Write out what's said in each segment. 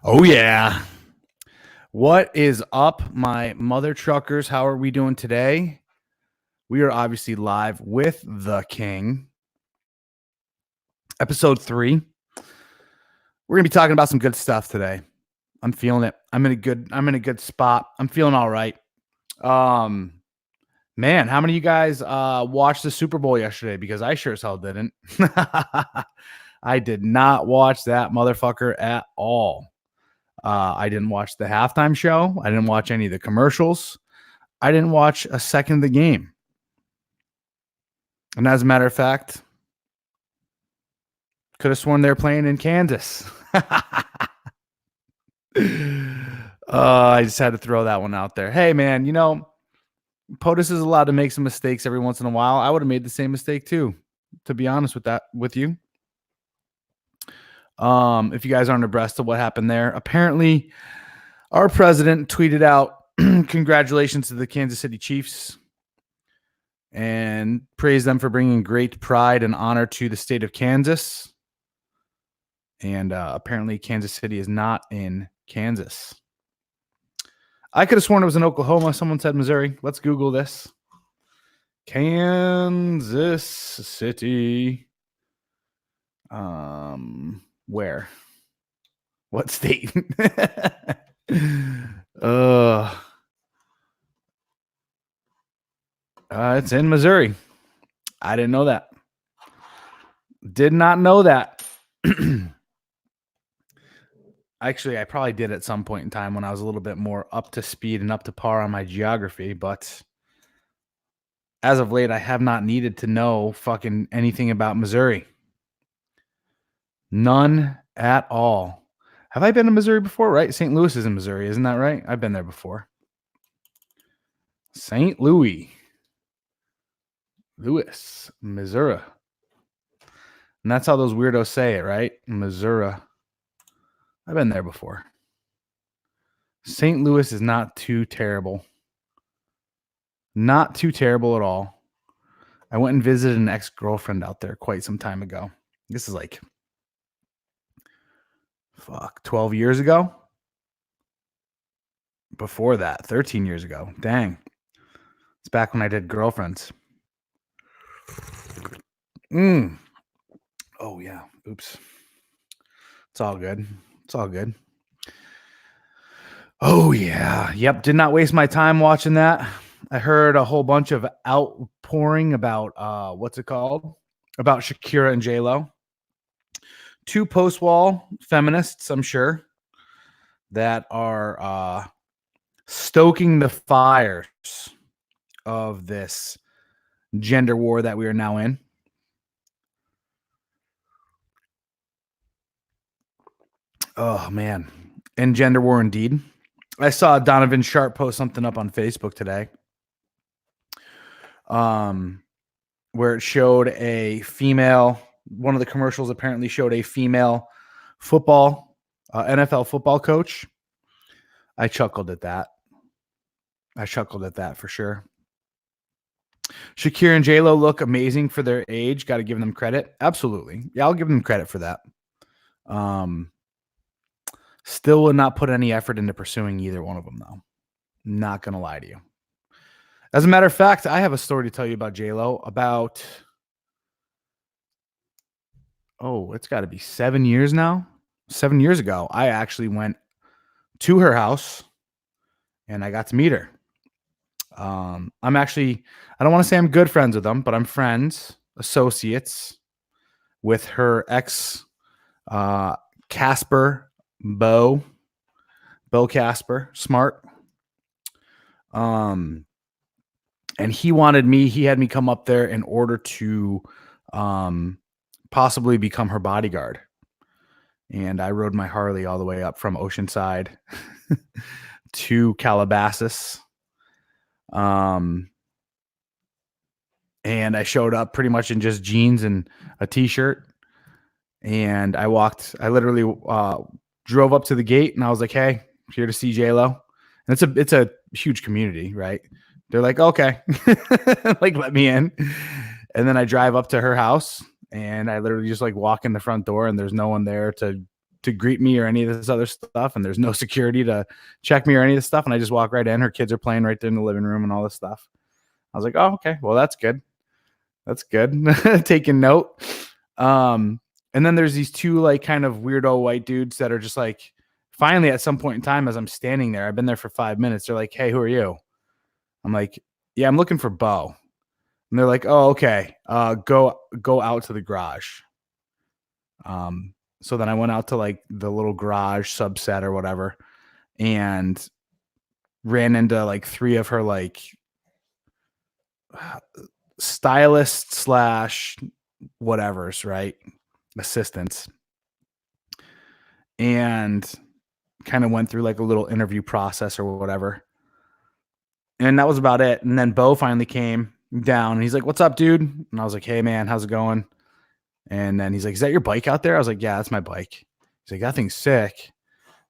Oh, yeah. What is up, my mother truckers? How are we doing today? We are obviously live with the King. Episode 3. We're going to be talking about some good stuff today. I'm feeling it. I'm in a good spot. I'm feeling all right. Man, how many of you guys watched the Super Bowl yesterday? Because I sure as hell didn't. I did not watch that motherfucker at all. I didn't watch the halftime show. I didn't watch any of the commercials. I didn't watch a second of the game. And as a matter of fact, could have sworn they're playing in Kansas. I just had to throw that one out there. Hey, man, POTUS is allowed to make some mistakes every once in a while. I would have made the same mistake too, to be honest with you. If you guys aren't abreast of what happened there, apparently our president tweeted out congratulations to the Kansas City Chiefs and praised them for bringing great pride and honor to the state of Kansas. And apparently Kansas City is not in Kansas. I could have sworn it was in Oklahoma. Someone said Missouri. Let's Google this. Kansas City. Where? What state? It's in Missouri. I didn't know that. Did not know that. Actually, I probably did at some point in time when I was a little bit more up to speed and up to par on my geography, but as of late, I have not needed to know fucking anything about Missouri. None at all. Have I been to Missouri before? Right? St. Louis is in Missouri. Isn't that right? I've been there before. St. Louis, Missouri. And that's how those weirdos say it, right? Missouri. I've been there before. St. Louis is not too terrible. Not too terrible at all. I went and visited an ex-girlfriend out there quite some time ago. This is like 12 years ago. Before that, 13 years ago. Dang. It's back when I did girlfriends. Oh, yeah. Oops. It's all good. It's all good. Oh, yeah. Yep. Did not waste my time watching that. I heard a whole bunch of outpouring about, what's it called? About Shakira and J-Lo. Two post-wall feminists, I'm sure, that are stoking the fires of this gender war that we are now in. Oh, man. And gender war indeed. I saw Donovan Sharp post something up on Facebook today. Where it showed a female, one of the commercials apparently showed a female football, NFL football coach. I chuckled at that. For sure. Shakira and J-Lo look amazing for their age. Got to give them credit. Absolutely. Yeah, I'll give them credit for that. Still would not put any effort into pursuing either one of them, though. Not going to lie to you. As a matter of fact, I have a story to tell you about J-Lo about, it's got to be 7 years now. 7 years ago, I actually went to her house and I got to meet her. I don't want to say I'm good friends with them, but I'm friends, associates with her ex, Casper, Bo Casper, Smart. And he had me come up there in order to possibly become her bodyguard. And I rode my Harley all the way up from Oceanside to Calabasas. And I showed up pretty much in just jeans and a t-shirt. And I literally drove up to the gate and I was like, hey, I'm here to see J-Lo. And it's a huge community, right? They're like, okay, like, let me in. And then I drive up to her house and I literally just like walk in the front door and there's no one there to to greet me or any of this other stuff, and there's no security to check me or any of this stuff. And I just walk right in. Her kids are playing right there in the living room and all this stuff. I was like, oh, okay, well, that's good. That's good. Taking note. And then there's these two like kind of weirdo white dudes that are just like, finally at some point in time, as I'm standing there, I've been there for 5 minutes. They're like, hey, who are you? I'm like, yeah, I'm looking for Bo. And they're like, oh, okay. Go out to the garage. So then I went out to like the little garage subset or whatever and ran into like 3 of her like stylist / whatever's, right? Assistants. And kind of went through like a little interview process or whatever. And that was about it. And then Bo finally came down and he's like, what's up, dude? And I was like, hey man, how's it going? And then he's like, is that your bike out there? I was like, yeah, that's my bike. He's like, that thing's sick.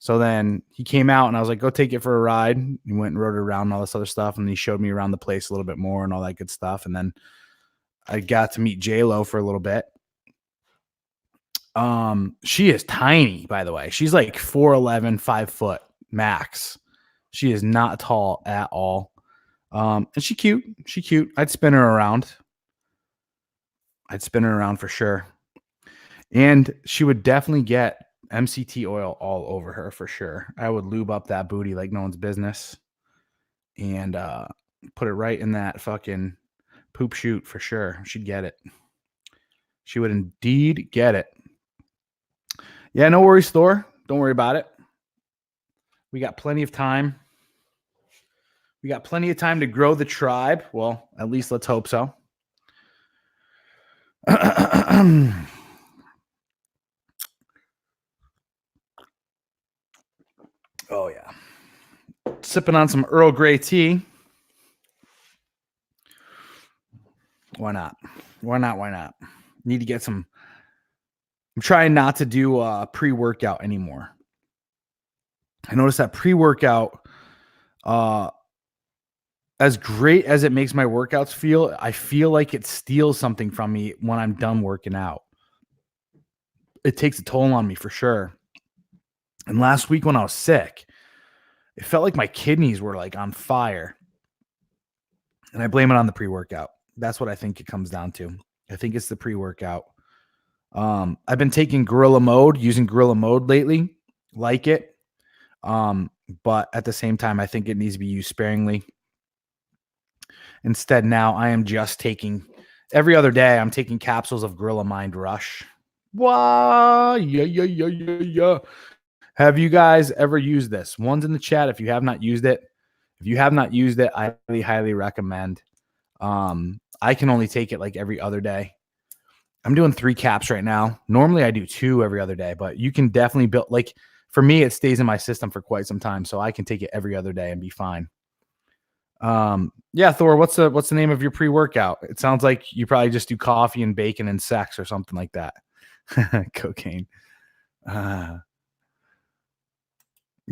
So then he came out and I was like, go take it for a ride. He went and rode it around and all this other stuff. And he showed me around the place a little bit more and all that good stuff. And then I got to meet J-Lo for a little bit. She is tiny, by the way. She's like 4'11", 5 foot max. She is not tall at all. And she cute. She cute. I'd spin her around for sure. And she would definitely get MCT oil all over her for sure. I would lube up that booty like no one's business and put it right in that fucking poop chute for sure. She'd get it. She would indeed get it. Yeah, no worries, Thor. Don't worry about it. We got plenty of time. We got plenty of time to grow the tribe. Well, at least let's hope so. Oh, yeah. Sipping on some Earl Grey tea. Why not? Why not? Need to get some. I'm trying not to do pre-workout anymore. I noticed that pre-workout, as great as it makes my workouts feel, I feel like it steals something from me when I'm done working out. It takes a toll on me for sure. And last week when I was sick, it felt like my kidneys were like on fire. And I blame it on the pre-workout. That's what I think it comes down to. I think it's the pre-workout. I've been taking using Gorilla Mode lately. Like it. But at the same time, I think it needs to be used sparingly. Instead, now I am just taking every other day. I'm taking capsules of Gorilla Mind Rush. Wow. Yeah. Have you guys ever used this? One's in the chat if you have not used it. If you have not used it, I highly, highly recommend. I can only take it like every other day. I'm doing 3 caps right now. Normally I do 2 every other day, but you can definitely build, like for me, it stays in my system for quite some time. So I can take it every other day and be fine. Yeah, Thor, what's the name of your pre-workout? It sounds like you probably just do coffee and bacon and sex or something like that. Cocaine.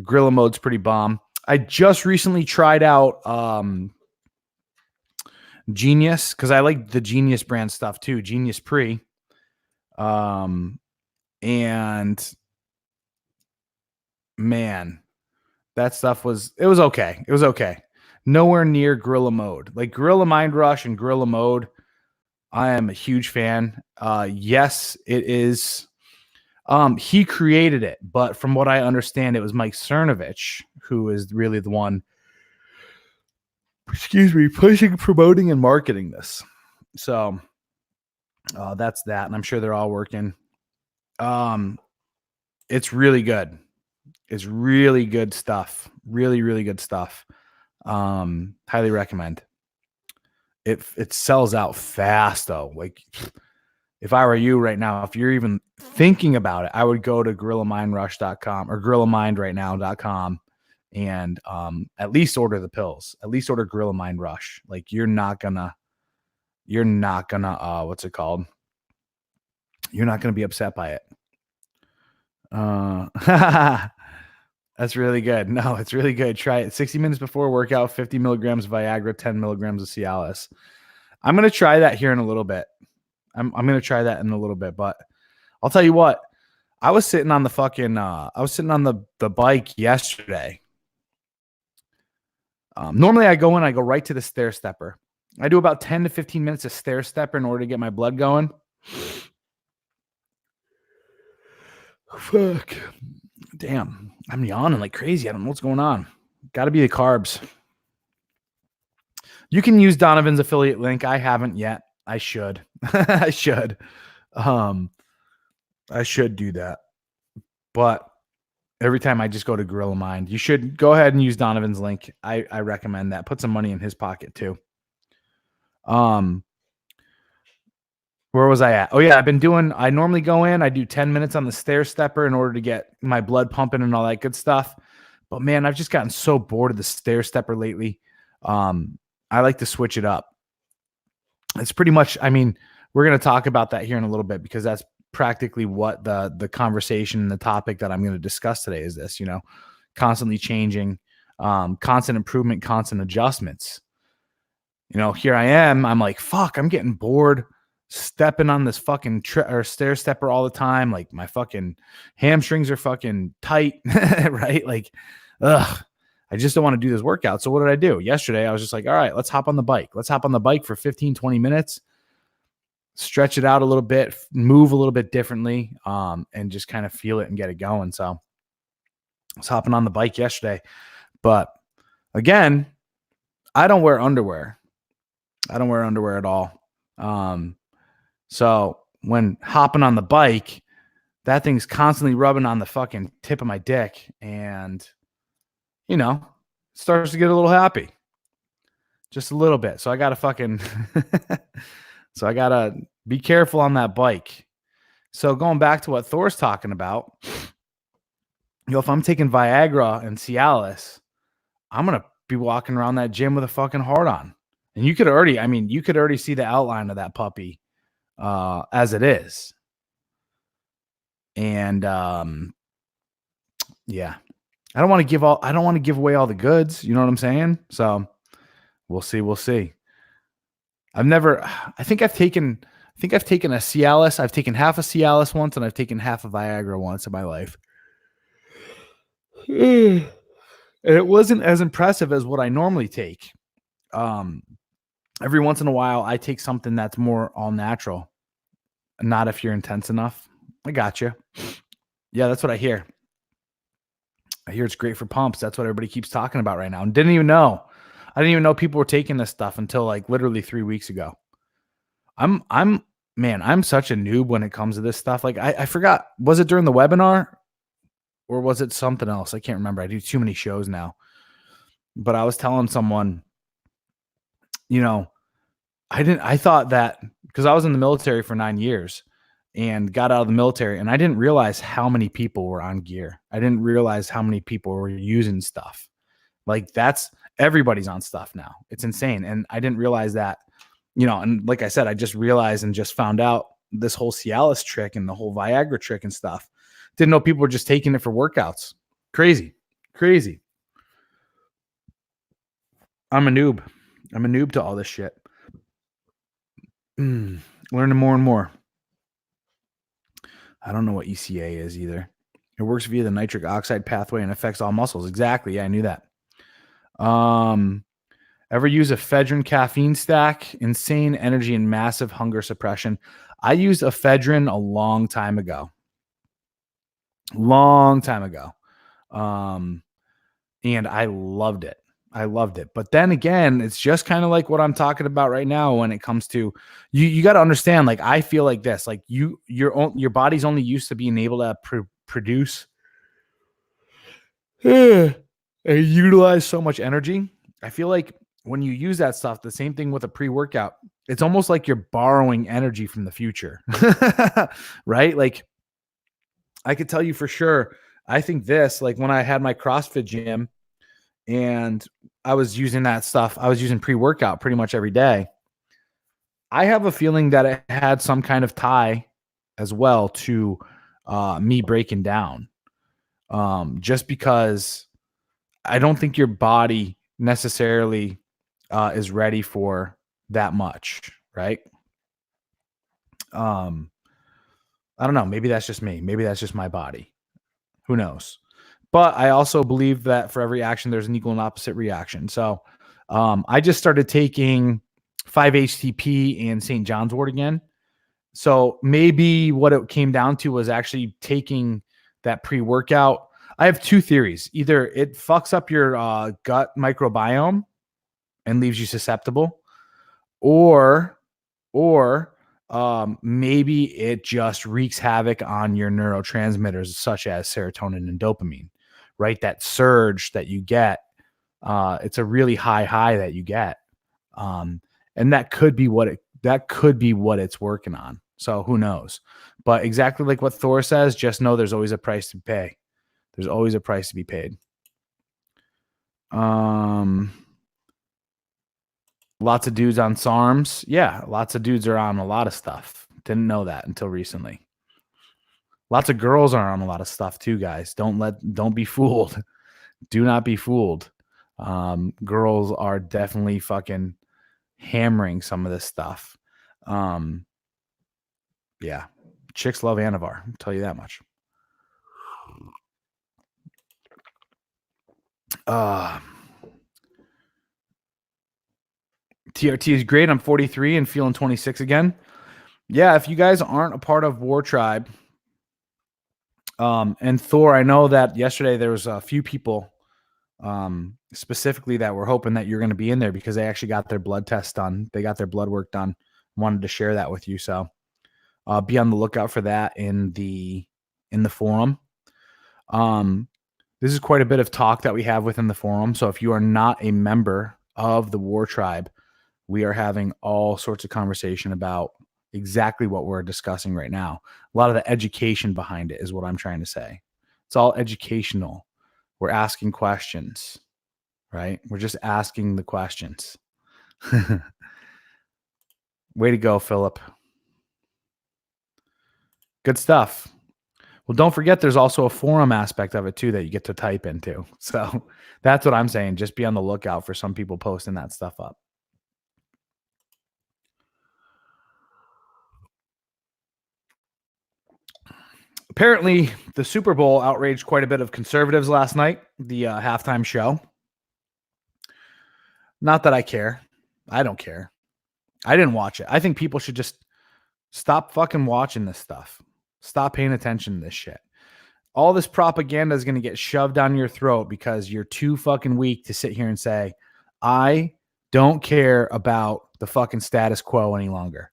Gorilla Mode's pretty bomb. I just recently tried out Genius because I like the Genius brand stuff too. Genius Pre. And man, that stuff was okay. It was okay. Nowhere near Gorilla Mode. Like Gorilla Mind Rush and Gorilla Mode, I am a huge fan. Yes, it is. He created it, but from what I understand, it was Mike Cernovich who is really the one, pushing, promoting, and marketing this. So that's that, and I'm sure they're all working. It's really good. It's really good stuff. Really, really good stuff. Highly recommend. It sells out fast though. Like if I were you right now, if you're even thinking about it, I would go to gorillamindrush.com or gorillamindrightnow.com and at least order the pills. At least order Gorilla Mind Rush. Like you're not gonna what's it called? You're not gonna be upset by it. That's really good. No, it's really good. Try it. 60 minutes before workout, 50 milligrams of Viagra, 10 milligrams of Cialis. I'm going to try that here in a little bit. I'm going to try that in a little bit, but I'll tell you what, I was sitting on the fucking I was sitting on the bike yesterday. Normally I go in, I go right to the stair stepper. I do about 10 to 15 minutes of stair stepper in order to get my blood going. Fuck. Damn. I'm yawning like crazy. I don't know what's going on. Gotta be the carbs. You can use Donovan's affiliate link. I haven't yet. I should. I should. I should do that. But every time I just go to Gorilla Mind, you should go ahead and use Donovan's link. I recommend that. Put some money in his pocket too. Where was I at? Oh yeah, I normally go in, I do 10 minutes on the stair stepper in order to get my blood pumping and all that good stuff. But man, I've just gotten so bored of the stair stepper lately. I like to switch it up. It's pretty much, I mean, we're going to talk about that here in a little bit because that's practically what the conversation and the topic that I'm going to discuss today is this, constantly changing, constant improvement, constant adjustments. Here I am. I'm like, fuck, I'm getting bored stepping on this fucking stair stepper all the time. Like my fucking hamstrings are fucking tight, right? Like, ugh, I just don't want to do this workout. So what did I do? Yesterday, I was just like, all right, let's hop on the bike. Let's hop on the bike for 15, 20 minutes, stretch it out a little bit, move a little bit differently, and just kind of feel it and get it going. So I was hopping on the bike yesterday. But again, I don't wear underwear. I don't wear underwear at all. So when hopping on the bike, that thing's constantly rubbing on the fucking tip of my dick and, starts to get a little happy. Just a little bit. So I got to fucking, so I got to be careful on that bike. So going back to what Thor's talking about, if I'm taking Viagra and Cialis, I'm going to be walking around that gym with a fucking heart on. And you could already see the outline of that puppy as it is. And yeah, I don't want to give away all the goods. You know what I'm saying? So we'll see. I think I've taken a Cialis. I've taken half a Cialis once and I've taken half a Viagra once in my life. And it wasn't as impressive as what I normally take. Every once in a while, I take something that's more all natural. Not if you're intense enough. I got you. Yeah, that's what I hear. I hear it's great for pumps. That's what everybody keeps talking about right now. And I didn't even know people were taking this stuff until like literally 3 weeks ago. I'm such a noob when it comes to this stuff. Like I forgot, was it during the webinar or was it something else? I can't remember. I do too many shows now. But I was telling someone, I thought that because I was in the military for 9 years and got out of the military and I didn't realize how many people were on gear. I didn't realize how many people were using stuff. Like everybody's on stuff now. It's insane. And I didn't realize that, and like I said, I just realized and just found out this whole Cialis trick and the whole Viagra trick and stuff. Didn't know people were just taking it for workouts. Crazy. I'm a noob to all this shit. Learning more and more. I don't know what ECA is either. It works via the nitric oxide pathway and affects all muscles. Exactly. Yeah, I knew that. Ever use Ephedrine Caffine stack? Insane energy and massive hunger suppression. I used Ephedrine a long time ago. And I loved it. But then again, it's just kind of like what I'm talking about right now when it comes to you got to understand, like, I feel like this, like your body's only used to being able to produce and utilize so much energy. I feel like when you use that stuff, the same thing with a pre-workout, it's almost like you're borrowing energy from the future, right? Like I could tell you for sure. I think this, like when I had my CrossFit gym and I was using that stuff, I was using pre-workout pretty much every day. I have a feeling that it had some kind of tie as well to me breaking down. Just because I don't think your body necessarily is ready for that much, right? I don't know. Maybe that's just me. Maybe that's just my body. Who knows? But I also believe that for every action, there's an equal and opposite reaction. So I just started taking 5-HTP and St. John's wort again. So maybe what it came down to was actually taking that pre-workout. I have two theories. Either it fucks up your gut microbiome and leaves you susceptible, or maybe it just wreaks havoc on your neurotransmitters such as serotonin and dopamine, right? That surge that you get, it's a really high that you get. And that could be what it's working on. So who knows? But exactly like what Thor says, just know there's always a price to pay. There's always a price to be paid. Lots of dudes on SARMs. Yeah, lots of dudes are on a lot of stuff. Didn't know that until recently. Lots of girls are on a lot of stuff too, guys. Don't be fooled. Do not be fooled. Girls are definitely fucking hammering some of this stuff. Yeah. Chicks love Anavar. I'll tell you that much. TRT is great. I'm 43 and feeling 26 again. Yeah, if you guys aren't a part of WarTribe, and Thor, I know that yesterday there was a few people specifically that were hoping that you're going to be in there because they actually got their blood test done. They got their blood work done. Wanted to share that with you. So be on the lookout for that in the forum. This is quite a bit of talk that we have within the forum. So if you are not a member of the WarTribe, we are having all sorts of conversation about exactly what we're discussing right now. A lot of the education behind it is what I'm trying to say. It's all educational. We're asking questions, right? We're just asking the questions. Way to go, Philip. Good stuff. Well, don't forget there's also a forum aspect of it too that you get to type into. So that's what I'm saying. Just be on the lookout for some people posting that stuff up. Apparently, the Super Bowl outraged quite a bit of conservatives last night, the halftime show. Not that I care. I don't care. I didn't watch it. I think people should just stop fucking watching this stuff. Stop paying attention to this shit. All this propaganda is going to get shoved down your throat because you're too fucking weak to sit here and say, I don't care about the fucking status quo any longer.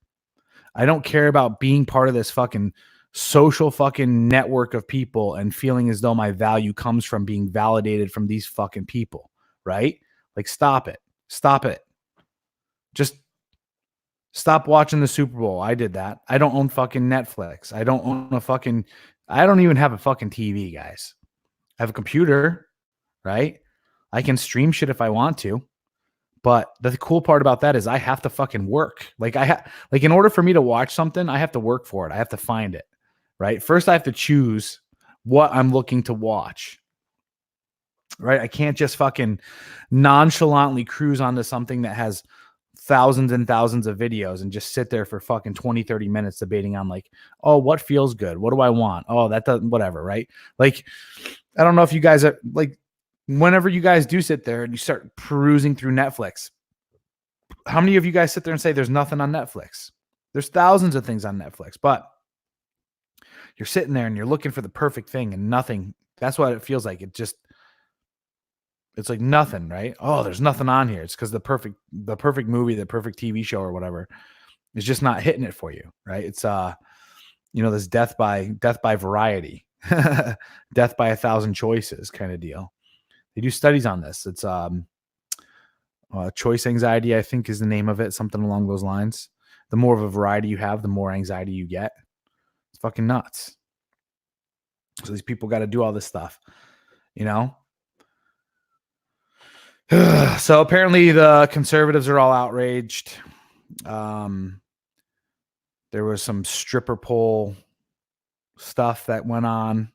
I don't care about being part of this fucking social fucking network of people and feeling as though my value comes from being validated from these fucking people, right? Like, stop it. Stop it. Just stop watching the Super Bowl. I did that. I don't own fucking Netflix. I don't even have a fucking TV, guys. I have a computer, right? I can stream shit if I want to. But the cool part about that is I have to fucking work. Like in order for me to watch something, I have to work for it. I have to find it, right? First, I have to choose what I'm looking to watch, right? I can't just fucking nonchalantly cruise onto something that has thousands and thousands of videos and just sit there for fucking 20, 30 minutes debating on like, oh, what feels good? What do I want? Oh, that doesn't, whatever, right? Like, I don't know if you guys are like, whenever you guys do sit there and you start perusing through Netflix, how many of you guys sit there and say there's nothing on Netflix? There's thousands of things on Netflix, but you're sitting there and you're looking for the perfect thing and nothing. That's what it feels like. It's like nothing, right? Oh, there's nothing on here. It's because the perfect movie, the perfect TV show or whatever is just not hitting it for you, right? It's this death by variety, death by 1,000 choices kind of deal. They do studies on this. It's choice anxiety, I think is the name of it, something along those lines. The more of a variety you have, the more anxiety you get. It's fucking nuts. So these people got to do all this stuff, you know? So apparently the conservatives are all outraged. There was some stripper pole stuff that went on.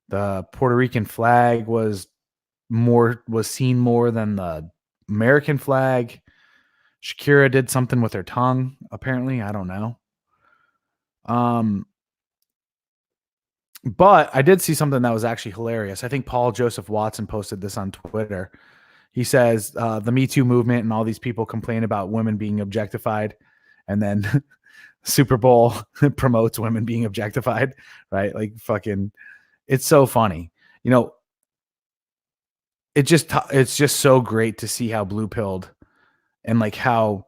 The Puerto Rican flag was seen more than the American flag. Shakira did something with her tongue, apparently. I don't know. But I did see something that was actually hilarious. I think Paul Joseph Watson posted this on Twitter. He says the Me Too movement and all these people complain about women being objectified, and then Super Bowl promotes women being objectified, right? Like fucking, it's so funny. You know, it's just so great to see how blue pilled and like how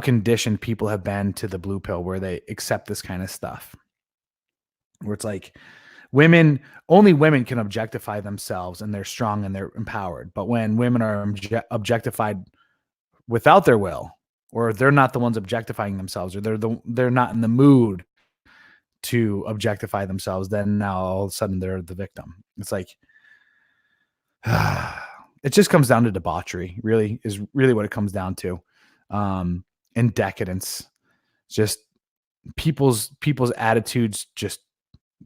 conditioned people have been to the blue pill, where they accept this kind of stuff, where it's like only women can objectify themselves and they're strong and they're empowered. But when women are objectified without their will, or they're not the ones objectifying themselves, or they're not in the mood to objectify themselves, then now all of a sudden they're the victim. It's like, it just comes down to debauchery, really, is really what it comes down to. And decadence. Just people's attitudes just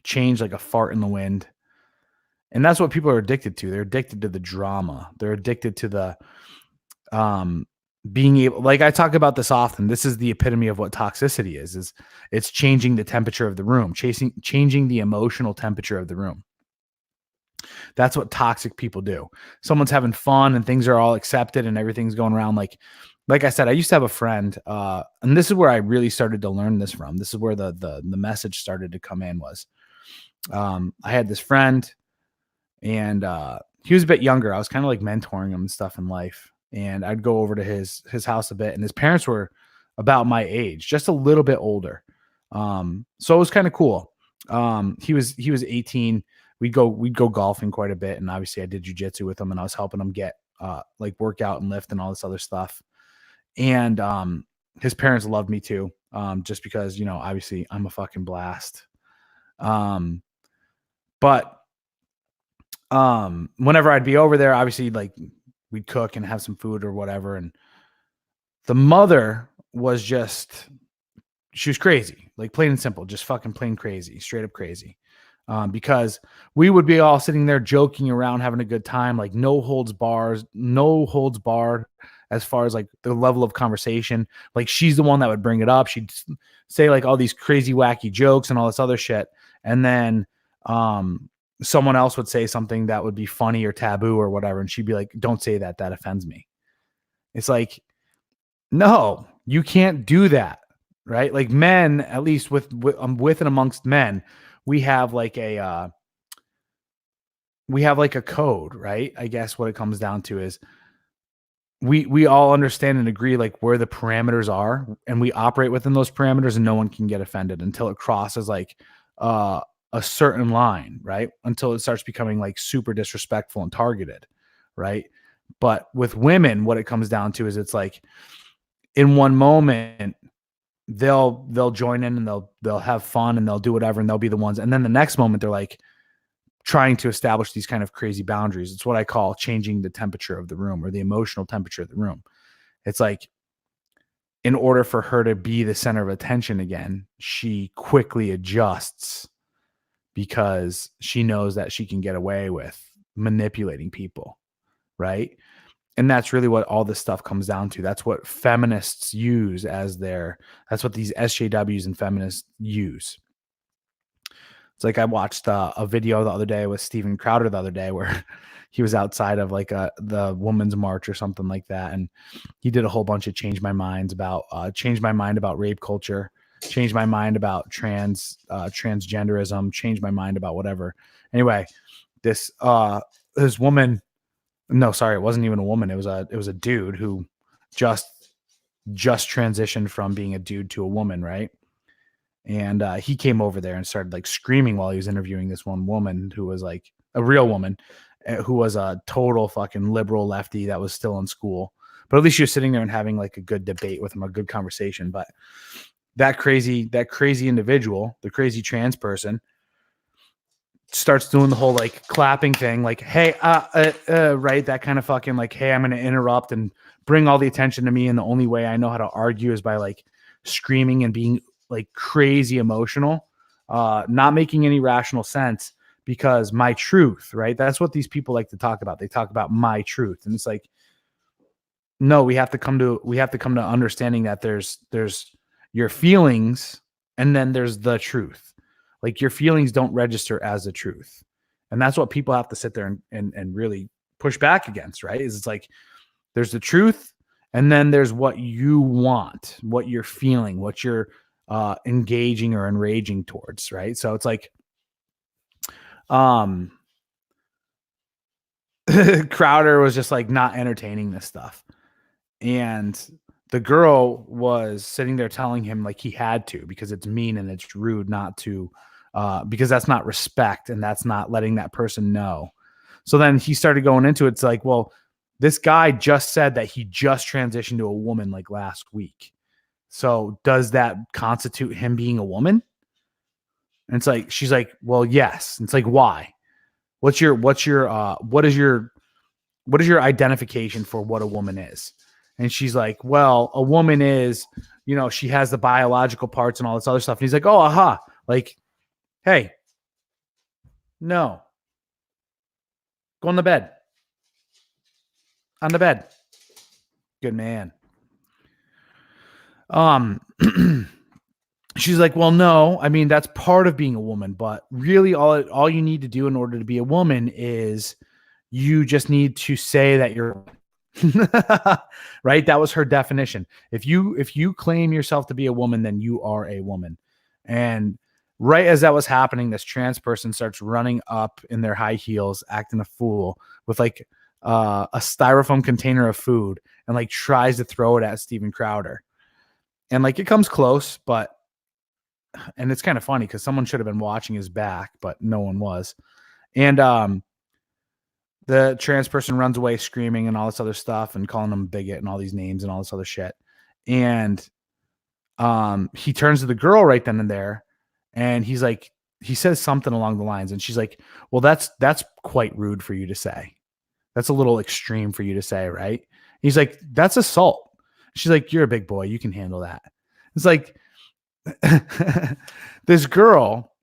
change like a fart in the wind. And that's what people are addicted to. They're addicted to the drama. They're addicted to the being able, like I talk about this often. This is the epitome of what toxicity is it's changing the temperature of the room, changing the emotional temperature of the room. That's what toxic people do. Someone's having fun and things are all accepted and everything's going around. Like I said, I used to have a friend, and this is where I really started to learn this from. This is where the message started to come in was, I had this friend, and he was a bit younger. I was kind of like mentoring him and stuff in life. And I'd go over to his house a bit, and his parents were about my age, just a little bit older. So it was kind of cool. He was 18. We'd go golfing quite a bit, and obviously I did jujitsu with him, and I was helping him get like workout and lift and all this other stuff. And his parents loved me too, just because, you know, obviously I'm a fucking blast. But whenever I'd be over there, obviously like we'd cook and have some food or whatever, and the mother was just, she was crazy, like plain and simple, just fucking plain crazy, straight up crazy. Because we would be all sitting there joking around, having a good time, like no holds barred as far as like the level of conversation. Like she's the one that would bring it up. She'd say like all these crazy, wacky jokes and all this other shit. And then someone else would say something that would be funny or taboo or whatever. And she'd be like, don't say that. That offends me. It's like, no, you can't do that. Right. Like men, at least with and amongst men, we have like a code, right? I guess what it comes down to is we all understand and agree like where the parameters are, and we operate within those parameters, and no one can get offended until it crosses like a certain line, right? Until it starts becoming like super disrespectful and targeted, right? But with women, what it comes down to is it's like in one moment they'll join in and they'll have fun and they'll do whatever and they'll be the ones. And then the next moment they're like trying to establish these kind of crazy boundaries. It's what I call changing the temperature of the room, or the emotional temperature of the room. It's like, in order for her to be the center of attention again, she quickly adjusts because she knows that she can get away with manipulating people. Right. And that's really what all this stuff comes down to. That's what feminists use that's what these SJWs and feminists use. It's like I watched a video the other day with Steven Crowder the other day where he was outside of like the Women's March or something like that. And he did a whole bunch of change my mind about rape culture, change my mind about transgenderism, change my mind about whatever. Anyway, this woman, no, sorry, it wasn't even a woman. It was a dude who just transitioned from being a dude to a woman, right? And he came over there and started like screaming while he was interviewing this one woman who was like a real woman, who was a total fucking liberal lefty that was still in school. But at least she was sitting there and having like a good debate with him, a good conversation. But that crazy individual, the crazy trans person, starts doing the whole like clapping thing, like, hey, right, that kind of fucking like, hey, I'm going to interrupt and bring all the attention to me, and the only way I know how to argue is by like screaming and being like crazy emotional, not making any rational sense, because my truth, right? That's what these people like to talk about. They talk about my truth, and it's like, no, we have to come to understanding that there's your feelings, and then there's the truth. Like your feelings don't register as the truth. And that's what people have to sit there and really push back against, right? Is it's like there's the truth, and then there's what you want, what you're feeling, what you're engaging or enraging towards, right? So it's like Crowder was just like not entertaining this stuff. And the girl was sitting there telling him like he had to, because it's mean and it's rude not to, because that's not respect and that's not letting that person know. So then he started going into it. It's like, well, this guy just said that he just transitioned to a woman like last week. So does that constitute him being a woman? And it's like, she's like, well, yes. And it's like, why? What is your identification for what a woman is? And she's like, well, a woman is, she has the biological parts and all this other stuff. And he's like, oh, aha. Like, hey, no. Go on the bed. On the bed. Good man. She's like, well, no, I mean, that's part of being a woman, but really all you need to do in order to be a woman is you just need to say that you're right. That was her definition. If you claim yourself to be a woman, then you are a woman. And right as that was happening, this trans person starts running up in their high heels, acting a fool with like a styrofoam container of food, and like tries to throw it at Steven Crowder. And like it comes close, and it's kind of funny because someone should have been watching his back, but no one was. And the trans person runs away screaming and all this other stuff and calling him bigot and all these names and all this other shit. And he turns to the girl right then and there, and he's like, he says something along the lines, and she's like, well, that's quite rude for you to say. That's a little extreme for you to say, right? He's like, that's assault. She's like, you're a big boy, you can handle that. It's like, this girl,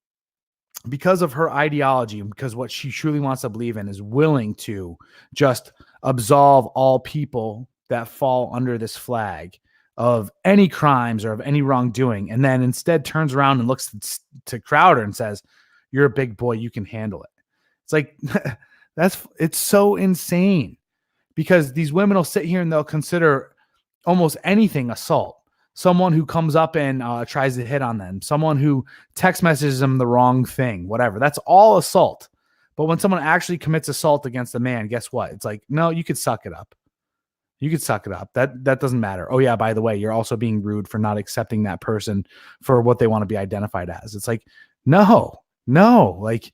because of her ideology, because what she truly wants to believe in, is willing to just absolve all people that fall under this flag of any crimes or of any wrongdoing, and then instead turns around and looks to Crowder and says, you're a big boy, you can handle it. It's like, it's so insane, because these women will sit here and they'll consider almost anything assault. Someone who comes up and tries to hit on them, someone who text messages them the wrong thing, whatever. That's all assault. But when someone actually commits assault against a man, guess what? It's like, no, you could suck it up. You could suck it up. That doesn't matter. Oh yeah, by the way, you're also being rude for not accepting that person for what they want to be identified as. It's like, no, like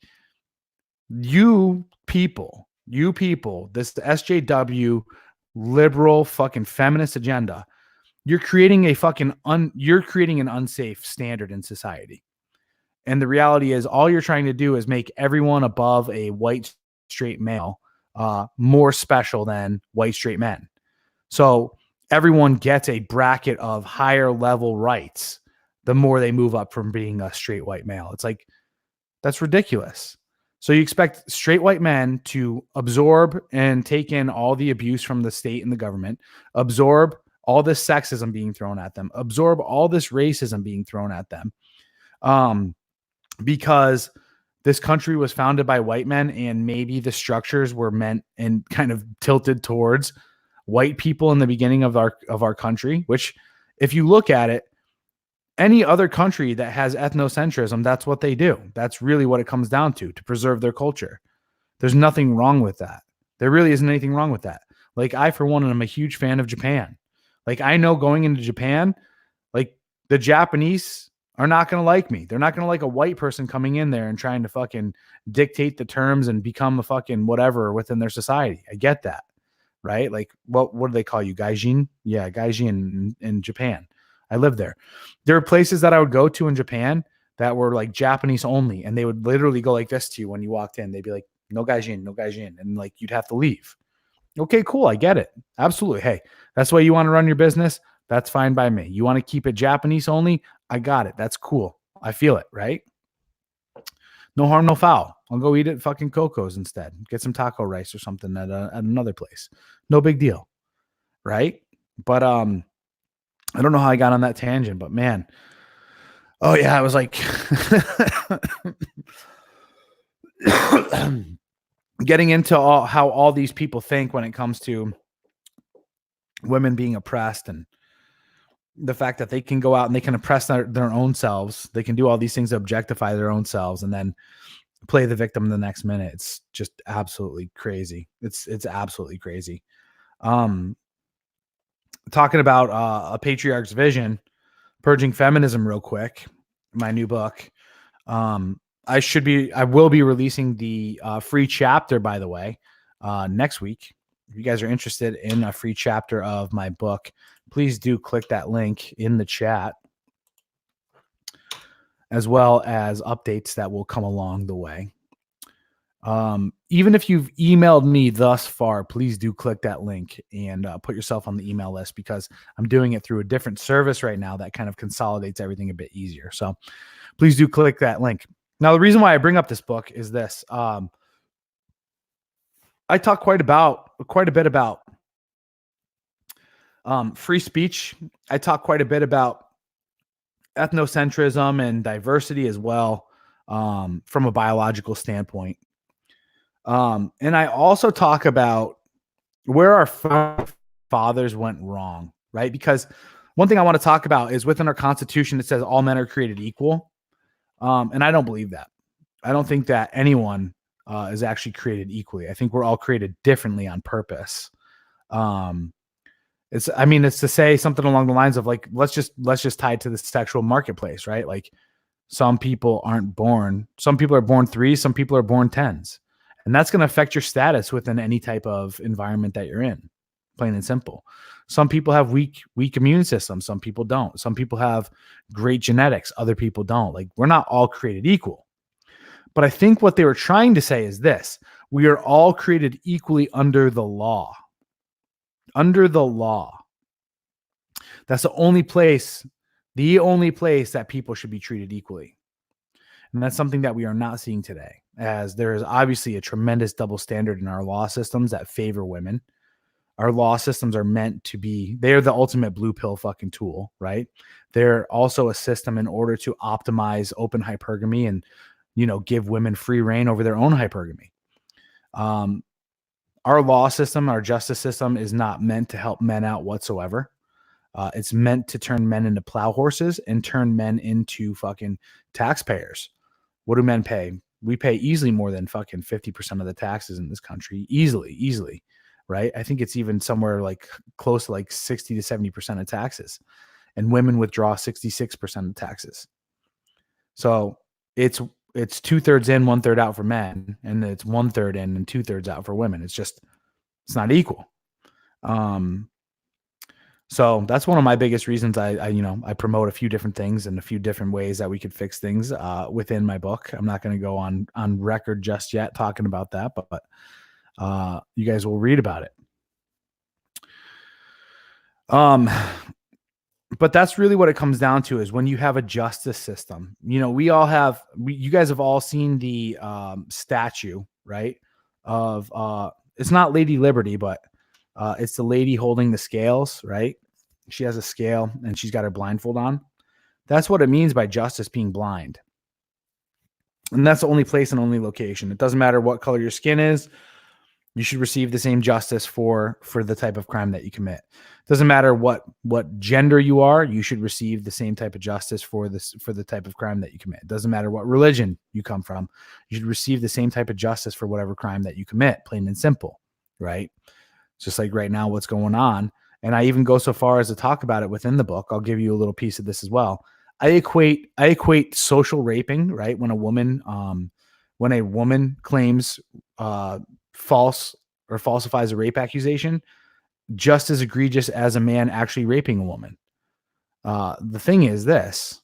you people, this SJW liberal fucking feminist agenda, you're creating an unsafe standard in society. And the reality is, all you're trying to do is make everyone above a white straight male more special than white straight men. So everyone gets a bracket of higher level rights the more they move up from being a straight white male. It's like, that's ridiculous. So you expect straight white men to absorb and take in all the abuse from the state and the government, absorb all this sexism being thrown at them, absorb all this racism being thrown at them, because this country was founded by white men, and maybe the structures were meant and kind of tilted towards white people in the beginning of our country, which, if you look at it, any other country that has ethnocentrism, that's what they do. That's really what it comes down to preserve their culture. There's nothing wrong with that. There really isn't anything wrong with that. Like, I, for one, am a huge fan of Japan. Like, I know going into Japan, like, the Japanese are not going to like me. They're not going to like a white person coming in there and trying to fucking dictate the terms and become a fucking whatever within their society. I get that, right? Like, what do they call you? Gaijin? Yeah, Gaijin in Japan. I lived there. There were places that I would go to in Japan that were like Japanese only, and they would literally go like this to you when you walked in. They'd be like, no Gaijin, no Gaijin. And like, you'd have to leave. Okay, cool. I get it. Absolutely. Hey, that's the way you want to run your business. That's fine by me. You want to keep it Japanese only? I got it. That's cool. I feel it, right? No harm, no foul. I'll go eat at fucking Coco's instead. Get some taco rice or something at another place. No big deal, right? But I don't know how I got on that tangent, but man, Oh yeah, I was like getting into how all these people think when it comes to women being oppressed, and the fact that they can go out and they can oppress their own selves. They can do all these things to objectify their own selves and then play the victim the next minute. It's just absolutely crazy. It's absolutely crazy. Talking about a patriarch's vision, purging feminism real quick, my new book. I will be releasing the free chapter, by the way, next week. If you guys are interested in a free chapter of my book, please do click that link in the chat, as well as updates that will come along the way. Even if you've emailed me thus far, please do click that link and put yourself on the email list, because I'm doing it through a different service right now that kind of consolidates everything a bit easier. So please do click that link. Now, the reason why I bring up this book is this. I talk quite a bit about free speech. I talk quite a bit about ethnocentrism and diversity as well, from a biological standpoint. And I also talk about where our fathers went wrong, right? Because one thing I want to talk about is within our Constitution, it says all men are created equal. And I don't believe that. I don't think that anyone is actually created equally. I think we're all created differently on purpose. It's to say something along the lines of like, let's just tie it to the sexual marketplace, right? Like some people are born 3s, some people are born 10s. And that's going to affect your status within any type of environment that you're in, plain and simple. Some people have weak immune systems. Some people don't. Some people have great genetics. Other people don't. Like, we're not all created equal. But I think what they were trying to say is this: we are all created equally under the law. Under the law. That's the only place that people should be treated equally. And that's something that we are not seeing today, as there is obviously a tremendous double standard in our law systems that favor women. Our law systems are meant to be, they're the ultimate blue pill fucking tool, right? They're also a system in order to optimize open hypergamy and, give women free reign over their own hypergamy. Our law system, our justice system is not meant to help men out whatsoever. It's meant to turn men into plow horses and turn men into fucking taxpayers. What do men pay? We pay easily more than fucking 50% of the taxes in this country. Easily. Right? I think it's even somewhere like close to like 60 to 70% of taxes. And women withdraw 66% of taxes. So it's 2/3 in, 1/3 out for men. And it's 1/3 in and 2/3 out for women. It's not equal. So that's one of my biggest reasons I promote a few different things and a few different ways that we could fix things within my book. I'm not going to go on record just yet talking about that, but you guys will read about it. But that's really what it comes down to, is when you have a justice system. You guys have all seen the statue, right? Of it's not Lady Liberty, but it's the lady holding the scales, right? She has a scale and she's got her blindfold on. That's what it means by justice being blind. And that's the only place and only location. It doesn't matter what color your skin is. You should receive the same justice for the type of crime that you commit. It doesn't matter what gender you are. You should receive the same type of justice for the type of crime that you commit. It doesn't matter what religion you come from. You should receive the same type of justice for whatever crime that you commit, plain and simple, right? Just like right now, what's going on. And I even go so far as to talk about it within the book. I'll give you a little piece of this as well. I equate social raping, right? When a woman claims false or falsifies a rape accusation, just as egregious as a man actually raping a woman. The thing is this: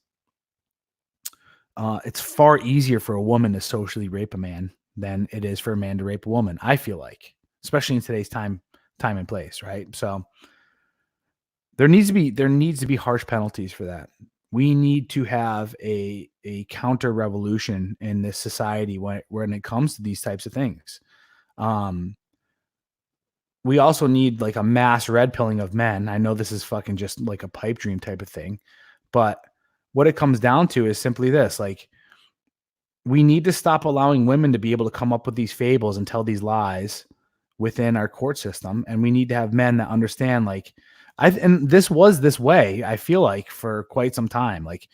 it's far easier for a woman to socially rape a man than it is for a man to rape a woman. I feel like, especially in today's time and place, right? So there needs to be harsh penalties for that. We need to have a counter revolution in this society when it comes to these types of things. We also need like a mass red pilling of men. I know this is fucking just like a pipe dream type of thing, but what it comes down to is simply this. Like, we need to stop allowing women to be able to come up with these fables and tell these lies within our court system. And we need to have men that understand, like, and this was this way, I feel like, for quite some time. Like,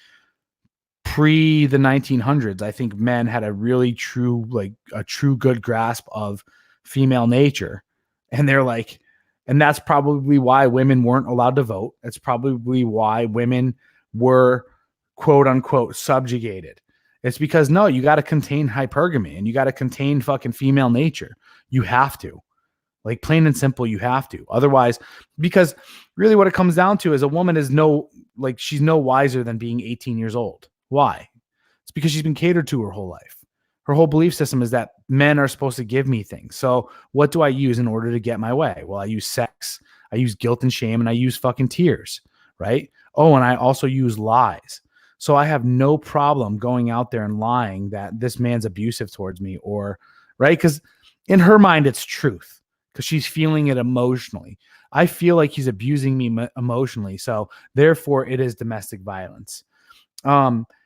pre the 1900s, I think men had a really true, like a true good grasp of female nature. And they're like, and that's probably why women weren't allowed to vote. That's probably why women were quote unquote subjugated. It's because, no, you got to contain hypergamy and you got to contain fucking female nature. You have to. Like, plain and simple, you have to. Otherwise, because really what it comes down to is a woman is she's no wiser than being 18 years old. Why? It's because she's been catered to her whole life. Her whole belief system is that men are supposed to give me things. So what do I use in order to get my way? Well, I use sex, I use guilt and shame, and I use fucking tears, right? Oh, and I also use lies. So I have no problem going out there and lying that this man's abusive towards me, or, right? Because in her mind, it's truth, because she's feeling it emotionally. I feel like he's abusing me emotionally. So therefore it is domestic violence.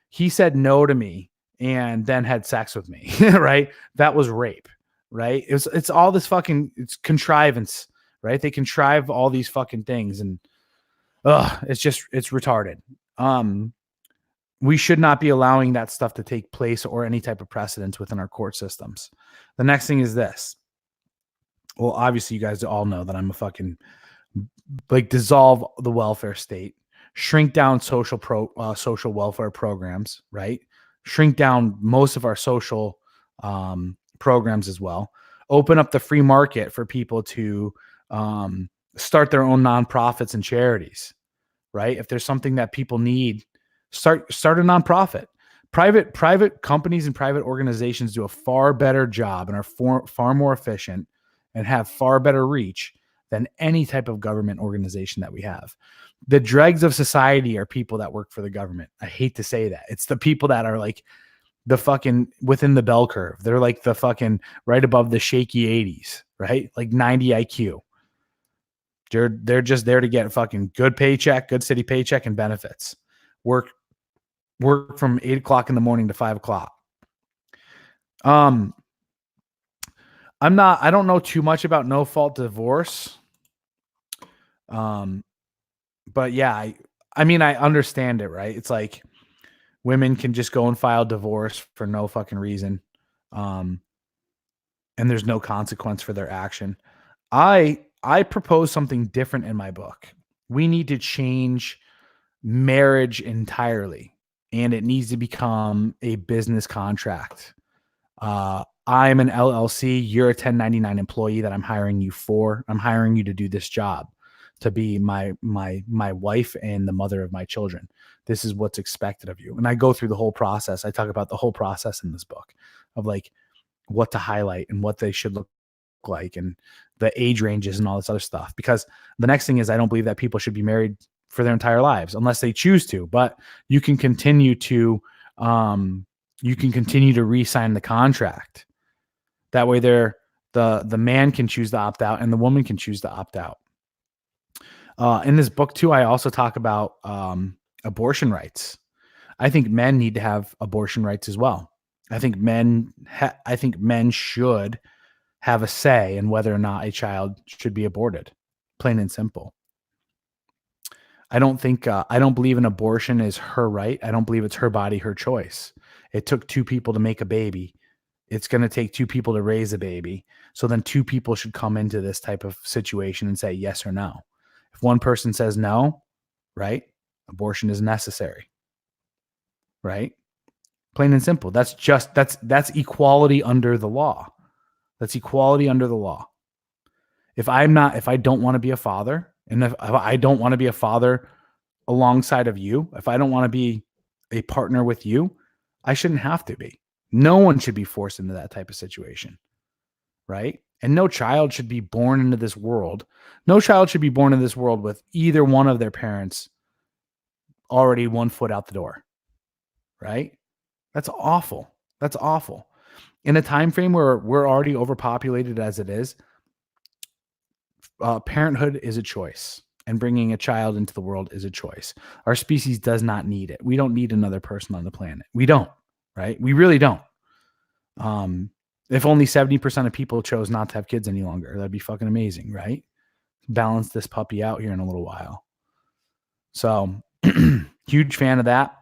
He said no to me and then had sex with me, right? That was rape, right? It's all this fucking, it's contrivance, right? They contrive all these fucking things, and it's retarded. We should not be allowing that stuff to take place or any type of precedence within our court systems. The next thing is this. Well, obviously you guys all know that I'm a fucking, like, dissolve the welfare state, shrink down social welfare programs, right? Shrink down most of our social programs as well. Open up the free market for people to start their own nonprofits and charities, right? If there's something that people need, start a nonprofit. Private companies and private organizations do a far better job and are far more efficient and have far better reach than any type of government organization that we have. The dregs of society are people that work for the government. I hate to say that. It's the people that are like the fucking within the bell curve. They're like the fucking right above the shaky 80s, right? Like 90 IQ. They're just there to get a fucking good paycheck, good city paycheck, and benefits. Work from 8 o'clock in the morning to 5 o'clock. I don't know too much about no fault divorce. But yeah, I mean, I understand it, right? It's like women can just go and file divorce for no fucking reason. And there's no consequence for their action. I propose something different in my book. We need to change marriage entirely, and it needs to become a business contract. I'm an LLC. You're a 1099 employee that I'm hiring you for. I'm hiring you to do this job, to be my wife and the mother of my children. This is what's expected of you. And I go through the whole process. I talk about the whole process in this book of like what to highlight and what they should look like and the age ranges and all this other stuff. Because the next thing is, I don't believe that people should be married for their entire lives unless they choose to, but you can continue to re-sign the contract. That way the man can choose to opt out and the woman can choose to opt out. In this book too, I also talk about abortion rights. I think men need to have abortion rights as well. I think men should have a say in whether or not a child should be aborted, plain and simple. I don't believe an abortion is her right. I don't believe it's her body, her choice. It took two people to make a baby. It's going to take two people to raise a baby. So then two people should come into this type of situation and say yes or no. If one person says no, right, abortion is necessary, right? Plain and simple. That's equality under the law. That's equality under the law. If I don't want to be a father, and if I don't want to be a father alongside of you, if I don't want to be a partner with you, I shouldn't have to be. No one should be forced into that type of situation, right? And no child should be born into this world. No child should be born into this world with either one of their parents already 1 foot out the door, right? That's awful. That's awful. In a time frame where we're already overpopulated as it is, parenthood is a choice. and bringing a child into the world is a choice. Our species does not need it. We don't need another person on the planet. We don't, right? We really don't. If only 70% of people chose not to have kids any longer, that'd be fucking amazing, right? Balance this puppy out here in a little while. So huge fan of that.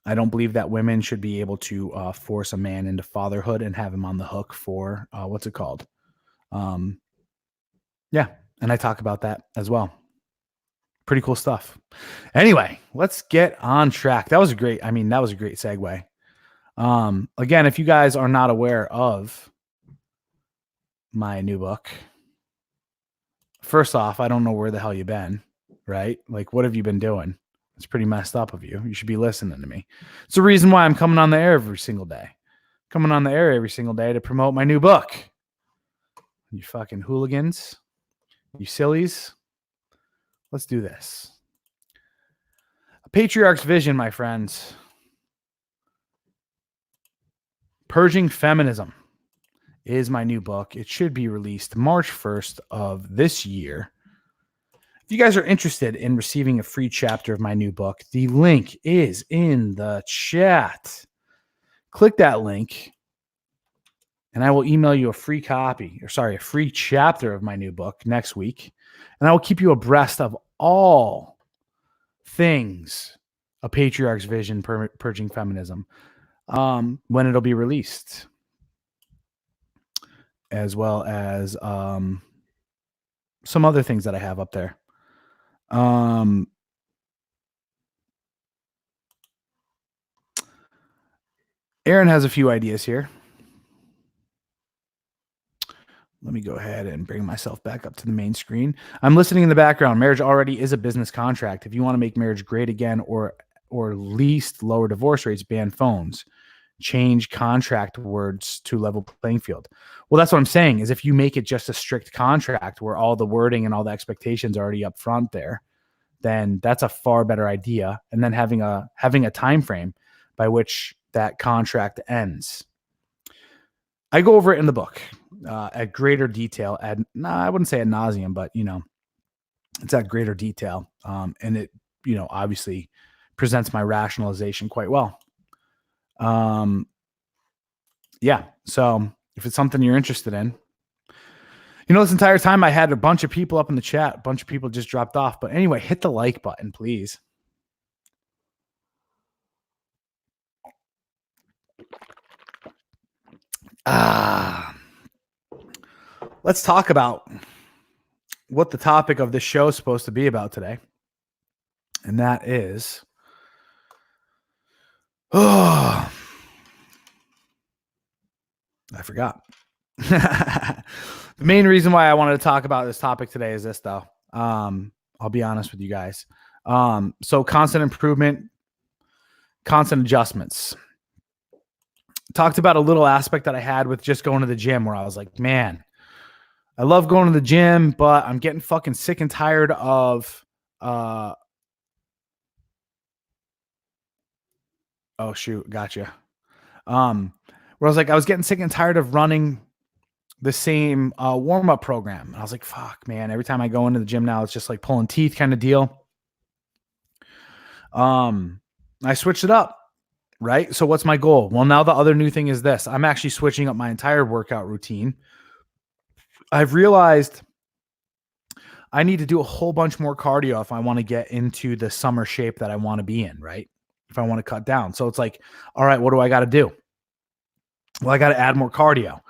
I don't believe that women should be able to force a man into fatherhood and have him on the hook for what's it called? Yeah. And I talk about that as well. Pretty cool stuff. Anyway, let's get on track. That was a great segue. Again, if you guys are not aware of my new book, first off, I don't know where the hell you've been, right? Like, what have you been doing? It's pretty messed up of you. You should be listening to me. It's the reason why I'm coming on the air every single day. Coming on the air every single day to promote my new book. You fucking hooligans. You sillies. Let's do this. A Patriarch's Vision, my friends. Purging Feminism is my new book. It should be released March 1st of this year. If you guys are interested in receiving a free chapter of my new book, the link is in the chat. Click that link, and I will email you a free chapter of my new book next week. And I will keep you abreast of all things A Patriarch's Vision, Purging Feminism, when it'll be released, as well as some other things that I have up there. Aaron has a few ideas here. Let me go ahead and bring myself back up to the main screen. I'm listening in the background. Marriage already is a business contract. If you want to make marriage great again, or least lower divorce rates, ban phones, change contract words to level playing field. Well, that's what I'm saying, is if you make it just a strict contract where all the wording and all the expectations are already up front there, then that's a far better idea. And then having a time frame by which that contract ends. I go over it in the book at greater detail. I wouldn't say ad nauseum, but it's at greater detail. And it, obviously presents my rationalization quite well. Yeah. So if it's something you're interested in, this entire time I had a bunch of people up in the chat, a bunch of people just dropped off. But anyway, hit the like button, please. Let's talk about what the topic of this show is supposed to be about today. And that is, I forgot. The main reason why I wanted to talk about this topic today is this, though. I'll be honest with you guys. So constant improvement, constant adjustments. Talked about a little aspect that I had with just going to the gym, where I was like, man, I love going to the gym, but I'm getting fucking sick and tired of, oh shoot, gotcha. Where I was like, I was getting sick and tired of running the same warm-up program. And I was like, fuck, man, every time I go into the gym now, it's just like pulling teeth kind of deal. I switched it up, right? So what's my goal? Well, now the other new thing is this. I'm actually switching up my entire workout routine. I've realized I need to do a whole bunch more cardio if I want to get into the summer shape that I want to be in, right? If I want to cut down. So it's like, all right, what do I got to do? Well, I got to add more cardio. Well,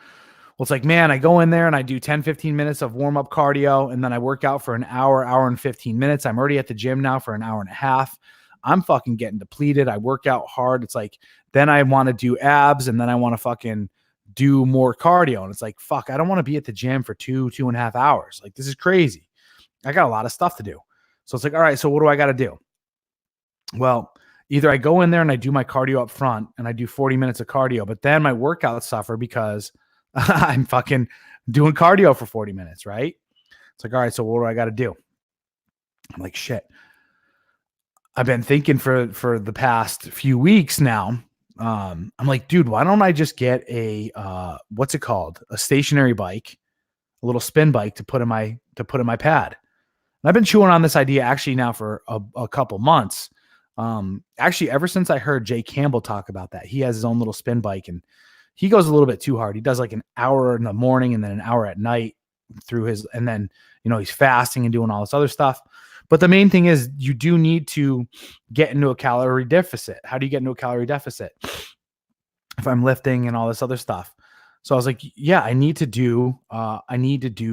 it's like, man, I go in there and I do 10, 15 minutes of warm-up cardio, and then I work out for an hour and 15 minutes. I'm already at the gym now for an hour and a half. I'm fucking getting depleted. I work out hard. It's like, then I want to do abs, and then I want to fucking do more cardio. And it's like, fuck, I don't want to be at the gym for 2.5 hours. Like, this is crazy. I got a lot of stuff to do. So it's like, all right, so what do I got to do? Well, either I go in there and I do my cardio up front and I do 40 minutes of cardio, but then my workouts suffer because I'm fucking doing cardio for 40 minutes, right? It's like, all right, so what do I got to do? I'm like, shit. I've been thinking for the past few weeks now. I'm like, dude, why don't I just get a, what's it called? A stationary bike, a little spin bike to put in my pad. And I've been chewing on this idea actually now for a couple months. Actually, ever since I heard Jay Campbell talk about that, he has his own little spin bike and he goes a little bit too hard. He does like an hour in the morning and then an hour at night through his, and then, he's fasting and doing all this other stuff. But the main thing is you do need to get into a calorie deficit. How do you get into a calorie deficit? If I'm lifting and all this other stuff. So I was like, yeah, I need to do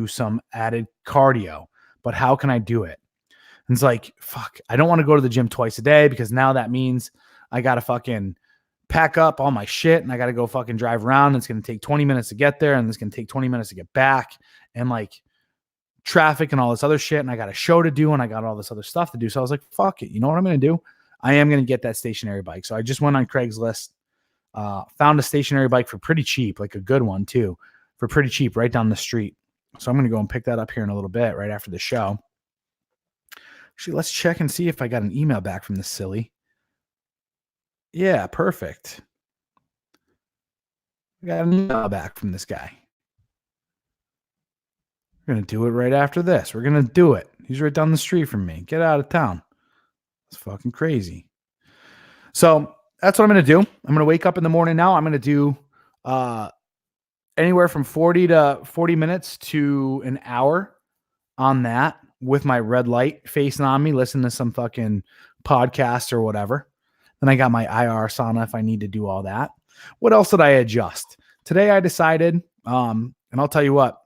some added cardio, but how can I do it? And it's like, fuck, I don't want to go to the gym twice a day because now that means I got to fucking pack up all my shit and I got to go fucking drive around. And it's going to take 20 minutes to get there and it's going to take 20 minutes to get back and like traffic and all this other shit. And I got a show to do and I got all this other stuff to do. So I was like, fuck it. You know what I'm going to do? I am going to get that stationary bike. So I just went on Craigslist, found a stationary bike for pretty cheap, like a good one too, for pretty cheap right down the street. So I'm going to go and pick that up here in a little bit right after the show. Actually, let's check and see if I got an email back from this silly. Yeah, perfect. I got an email back from this guy. We're going to do it right after this. We're going to do it. He's right down the street from me. Get out of town. It's fucking crazy. So that's what I'm going to do. I'm going to wake up in the morning now. I'm going to do anywhere from 40 to 40 minutes to an hour on that with my red light facing on me, listen to some fucking podcast or whatever. Then I got my IR sauna if I need to do all that. What else did I adjust? Today I decided, and I'll tell you what,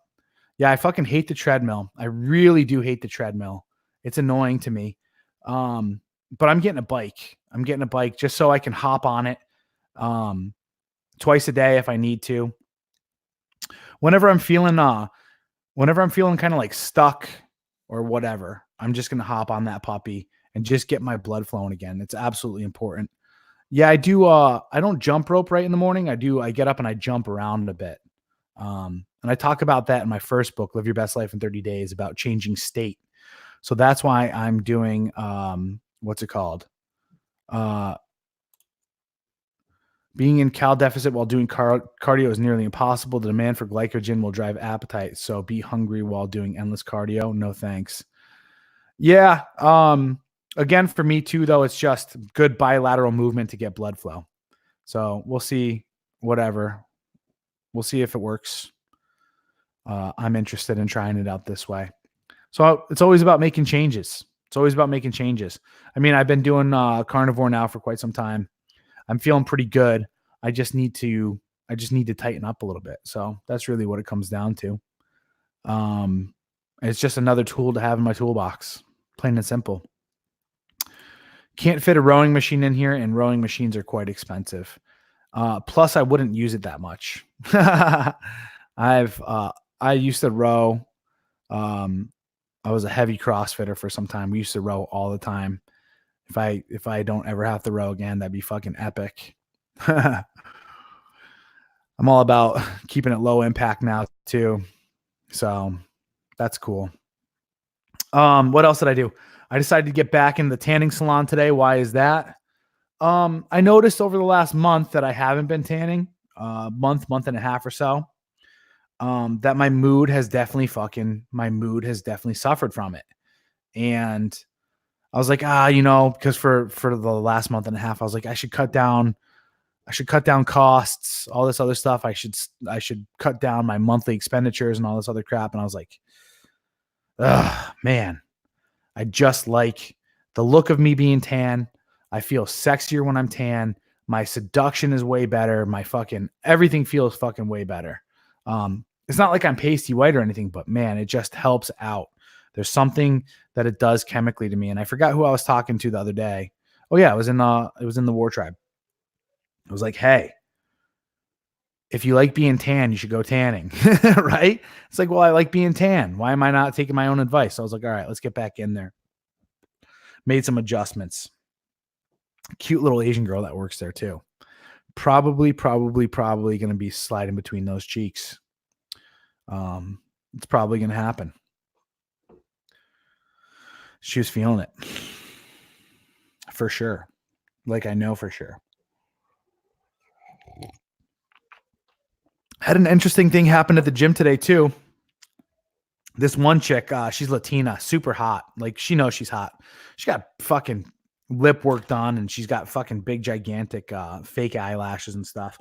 yeah, I fucking hate the treadmill. I really do hate the treadmill. It's annoying to me. But I'm getting a bike. I'm getting a bike just so I can hop on it twice a day if I need to. Whenever I'm feeling kind of like stuck or whatever, I'm just going to hop on that puppy and just get my blood flowing again. It's absolutely important. Yeah, I do. I don't jump rope right in the morning. I get up and I jump around a bit. And I talk about that in my first book, Live Your Best Life in 30 Days, about changing state. So that's why I'm doing, what's it called? Being in cal deficit while doing cardio is nearly impossible. The demand for glycogen will drive appetite. So be hungry while doing endless cardio. No thanks. Yeah. Again, for me too, though, it's just good bilateral movement to get blood flow. So we'll see, whatever. We'll see if it works. I'm interested in trying it out this way. So it's always about making changes. I mean, I've been doing carnivore now for quite some time. I'm feeling pretty good. I just need to tighten up a little bit. So that's really what it comes down to. It's just another tool to have in my toolbox, plain and simple. Can't fit a rowing machine in here, and rowing machines are quite expensive. Plus, I wouldn't use it that much. I used to row. I was a heavy CrossFitter for some time. We used to row all the time. If I don't ever have to row again, that'd be fucking epic. I'm all about keeping it low impact now too. So that's cool. What else did I do? I decided to get back in the tanning salon today. Why is that? I noticed over the last month that I haven't been tanning, month and a half or so, that my mood has definitely suffered from it. And I was like, because for the last month and a half, I was like, I should cut down costs, all this other stuff. I should cut down my monthly expenditures and all this other crap. And I was like, man, I just like the look of me being tan. I feel sexier when I'm tan. My seduction is way better. My fucking everything feels fucking way better. It's not like I'm pasty white or anything, but man, it just helps out. There's something that it does chemically to me. And I forgot who I was talking to the other day. Oh yeah, it was in the WarTribe. I was like, hey, if you like being tan, you should go tanning, right? It's like, well, I like being tan. Why am I not taking my own advice? So I was like, all right, let's get back in there. Made some adjustments. Cute little Asian girl that works there too. Probably going to be sliding between those cheeks. It's probably going to happen. She was feeling it for sure. Like I know for sure. Had an interesting thing happen at the gym today too. This one chick, she's Latina, super hot. Like, she knows she's hot. She got fucking lip work done, and she's got fucking big, gigantic fake eyelashes and stuff.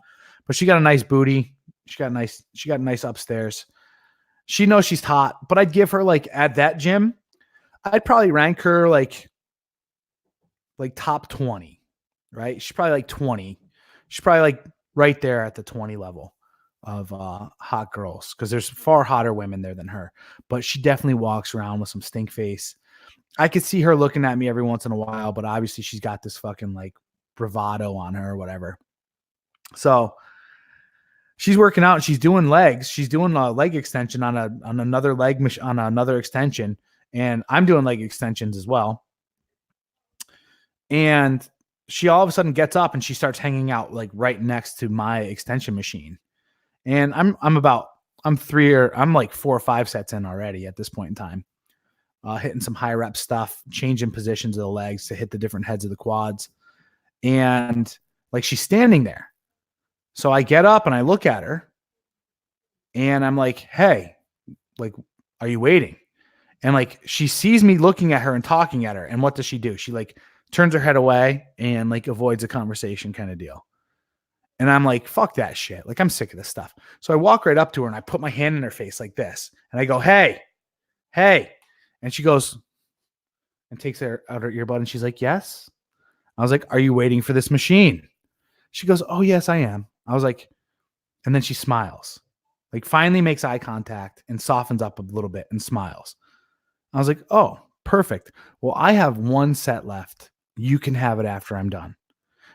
But she got a nice booty. She got nice upstairs. She knows she's hot, but I'd give her, like, at that gym, I'd probably rank her like top 20, right? She's probably like 20. She's probably like right there at the 20 level of hot girls, because there's far hotter women there than her. But she definitely walks around with some stink face. I could see her looking at me every once in a while, but obviously she's got this fucking like bravado on her or whatever. So she's working out and she's doing legs. She's doing a leg extension on another leg on another extension, and I'm doing leg extensions as well. And she all of a sudden gets up and she starts hanging out like right next to my extension machine. And I'm like 4 or 5 sets in already at this point in time. Hitting some high rep stuff, changing positions of the legs to hit the different heads of the quads. And like, she's standing there. So I get up and I look at her and I'm like, hey, like, are you waiting? And like, she sees me looking at her and talking at her. And what does she do? She like turns her head away and like avoids a conversation kind of deal. And I'm like, fuck that shit. Like, I'm sick of this stuff. So I walk right up to her and I put my hand in her face like this. And I go, hey. And she goes and takes her out her earbud and she's like, yes. I was like, are you waiting for this machine? She goes, oh, yes, I am. I was like, and then she smiles, like finally makes eye contact and softens up a little bit and smiles. I was like, oh, perfect. Well, I have 1 set left. You can have it after I'm done.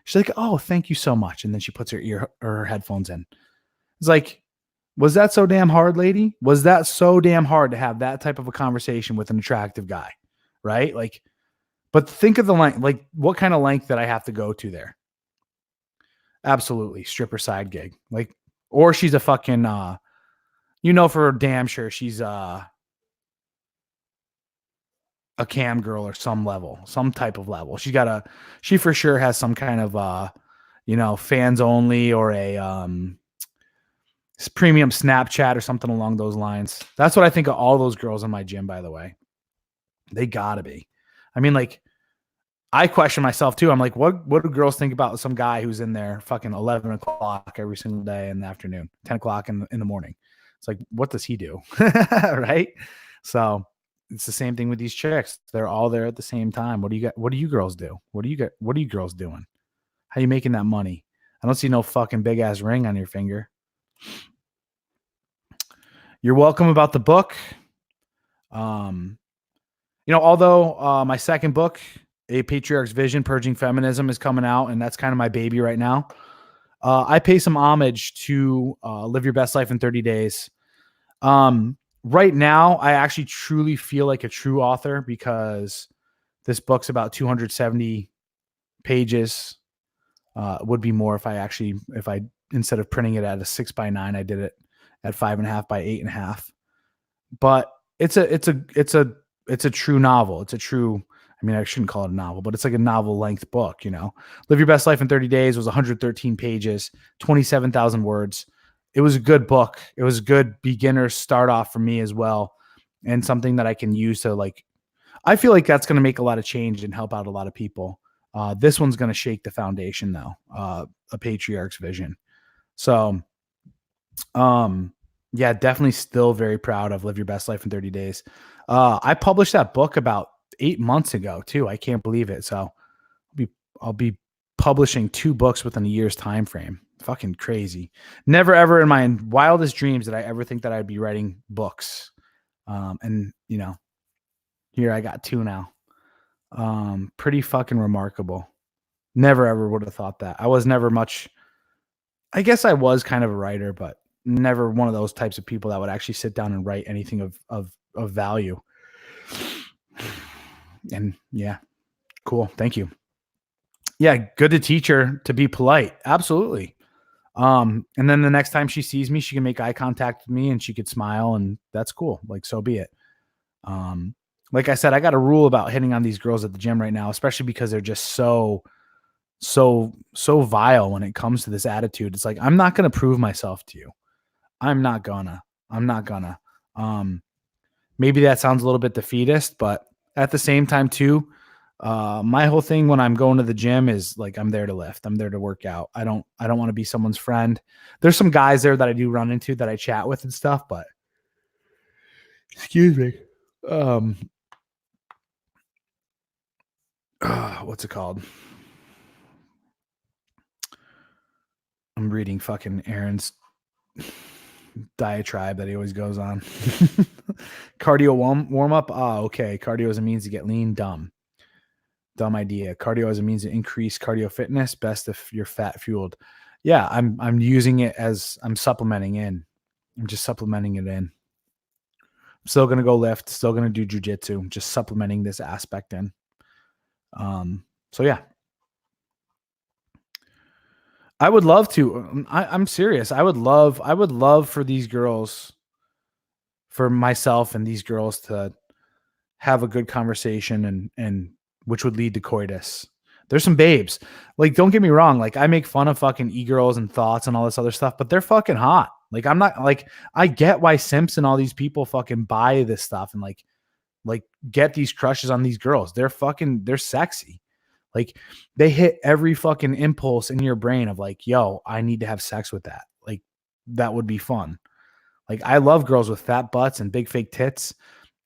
She's like, oh, thank you so much. And then she puts her headphones in. It's like, was that so damn hard, lady? Was that so damn hard to have that type of a conversation with an attractive guy? Right? Like, but think of the length, like what kind of length that I have to go to there? Absolutely. Stripper side gig. Like, or she's a fucking, for damn sure she's a cam girl or some type of level. She for sure has some kind of, fans only or a premium Snapchat or something along those lines. That's what I think of all those girls in my gym, by the way. They gotta be. I mean, like, I question myself too. I'm like, what do girls think about some guy who's in there fucking 11 o'clock every single day in the afternoon, 10 o'clock in the morning? It's like, what does he do? Right? So it's the same thing with these chicks. They're all there at the same time. What do you girls do? What are you girls doing? How you making that money? I don't see no fucking big ass ring on your finger. You're welcome about the book. Although my second book, A Patriarch's Vision, Purging Feminism, is coming out, and that's kind of my baby right now. I pay some homage to Live Your Best Life in 30 Days. Right now, I actually truly feel like a true author because this book's about 270 pages. Would be more if I instead of printing it at a 6x9, I did it at 5.5 by 8.5. But it's a true novel. It's a true, I mean, I shouldn't call it a novel, but it's like a novel length book, Live Your Best Life in 30 Days was 113 pages, 27,000 words. It was a good book. It was a good beginner start off for me as well. And something that I can use to I feel like that's going to make a lot of change and help out a lot of people. This one's going to shake the foundation though. A Patriarch's Vision. So, yeah, definitely still very proud of Live Your Best Life in 30 Days. I published that book about 8 months ago too. I can't believe it. So I'll be publishing 2 books within a year's time frame. Fucking crazy. Never ever in my wildest dreams did I ever think that I'd be writing books. And here I got 2 now. Pretty fucking remarkable. Never ever would have thought that. I was never much, I guess I was kind of a writer, but never one of those types of people that would actually sit down and write anything of value. And yeah, cool. Thank you. Yeah. Good to teach her to be polite. Absolutely. And then the next time she sees me, she can make eye contact with me and she could smile, and that's cool. Like, so be it. Like I said, I got a rule about hitting on these girls at the gym right now, especially because they're just so vile when it comes to this attitude. It's like, I'm not going to prove myself to you. I'm not gonna. maybe that sounds a little bit defeatist, but at the same time too, my whole thing when I'm going to the gym is like, I'm there to lift. I'm there to work out. I don't want to be someone's friend. There's some guys there that I do run into that I chat with and stuff, but excuse me. What's it called? I'm reading fucking Aaron's diatribe that he always goes on. Cardio warm up. Okay. Cardio is a means to get lean. Dumb idea. Cardio as a means to increase cardio fitness. Best if you're fat fueled. Yeah, I'm using it as I'm supplementing in. I'm just supplementing it in. I'm still gonna go lift. Still gonna do jujitsu. Just supplementing this aspect in. So yeah. I would love to. I'm serious. I would love for these girls, for myself and these girls to have a good conversation and which would lead to coitus. There's some babes. Like, don't get me wrong. Like, I make fun of fucking e-girls and thoughts and all this other stuff, but they're fucking hot. Like, I'm not like, I get why Simps and all these people fucking buy this stuff and like get these crushes on these girls. They're sexy. Like, they hit every fucking impulse in your brain of like, yo, I need to have sex with that. Like, that would be fun. Like, I love girls with fat butts and big fake tits.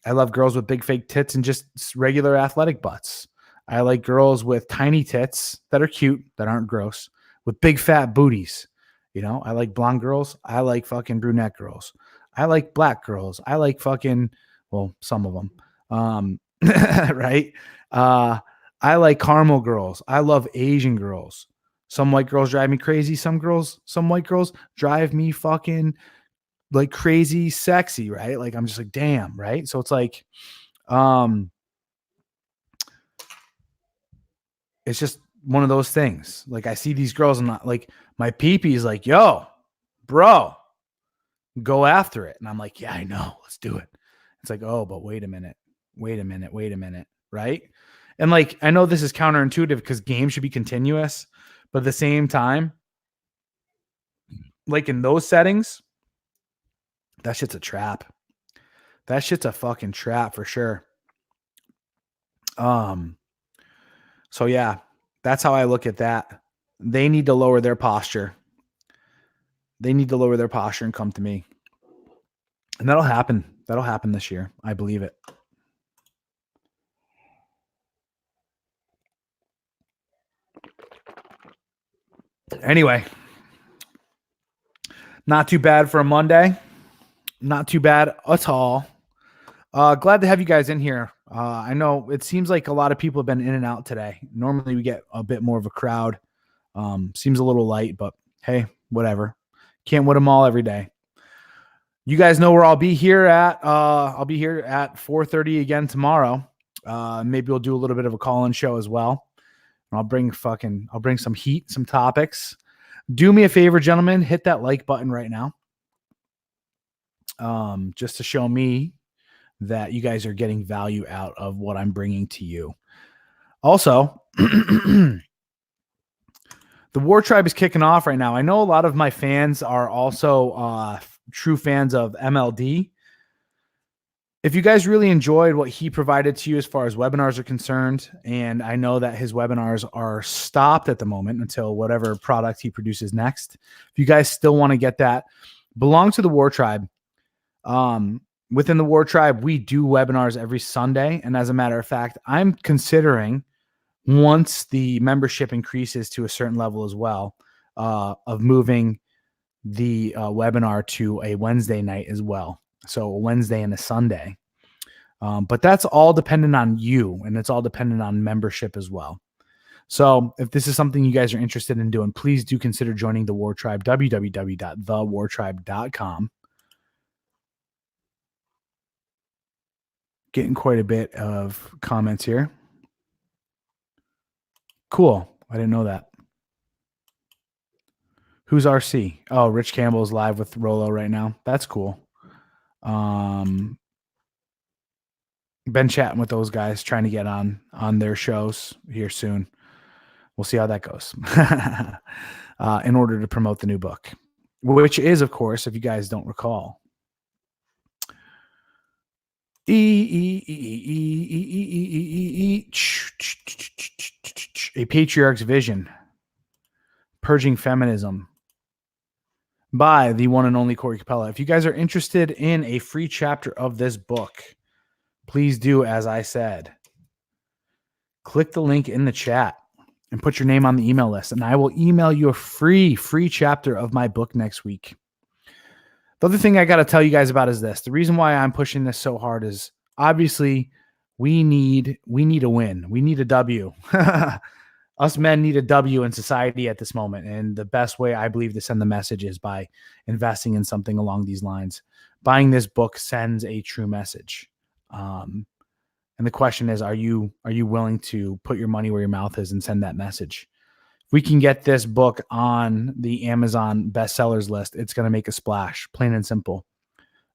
I love girls with big fake tits and just regular athletic butts. I like girls with tiny tits that are cute, that aren't gross, with big fat booties. You know, I like blonde girls. I like fucking brunette girls. I like black girls. I like fucking, well, some of them. Right? I like caramel girls. I love Asian girls. Some white girls drive me crazy. Some white girls drive me fucking like crazy sexy, right? Like, I'm just like, damn, right? So it's like, it's just one of those things. Like, I see these girls and like my peepee is like, yo, bro, go after it. And I'm like, yeah, I know. Let's do it. It's like, oh, but wait a minute. Right. And like, I know this is counterintuitive because games should be continuous, but at the same time, like in those settings, that shit's a trap. That shit's a fucking trap for sure. So yeah, that's how I look at that. They need to lower their posture. They need to lower their posture and come to me. And that'll happen. That'll happen this year. I believe it. Anyway, not too bad for a Monday. Not too bad at all. Glad to have you guys in here. I know it seems like a lot of people have been in and out today. Normally we get a bit more of a crowd. Seems a little light, but hey, whatever. Can't win them all every day. You guys know where I'll be here at. I'll be here at 4:30 again tomorrow. Maybe we'll do a little bit of a call-in show as well. I'll bring some heat, some topics. Do me a favor, gentlemen, hit that like button right now. Just to show me that you guys are getting value out of what I'm bringing to you. Also, the WarTribe is kicking off right now. I know a lot of my fans are also true fans of MLD. If you guys really enjoyed what he provided to you as far as webinars are concerned, and I know that his webinars are stopped at the moment until whatever product he produces next. If you guys still want to get that, belong to the WarTribe. Within the WarTribe, we do webinars every Sunday. And as a matter of fact, I'm considering, once the membership increases to a certain level as well, of moving the webinar to a Wednesday night as well. So a Wednesday and a Sunday. But that's all dependent on you, and it's all dependent on membership as well. So if this is something you guys are interested in doing, please do consider joining the WarTribe, www.thewartribe.com. Getting quite a bit of comments here. Cool. I didn't know that. Who's RC? Oh, Rich Campbell is live with Rolo right now. That's cool. Been chatting with those guys, trying to get on their shows here soon. We'll see how that goes. In order to promote the new book, which is, of course, if you guys don't recall, A Patriarch's Vision, Purging Feminism, by the one and only Corey Capella. If you guys are interested in a free chapter of this book, please do as I said. Click the link in the chat and put your name on the email list, and I will email you a free chapter of my book next week. The other thing I got to tell you guys about is this. The reason why I'm pushing this so hard is obviously we need a win. We need a W. Us men need a W in society at this moment. And the best way I believe to send the message is by investing in something along these lines. Buying this book sends a true message. And the question is, are you willing to put your money where your mouth is and send that message? If we can get this book on the Amazon bestsellers list, it's going to make a splash, plain and simple.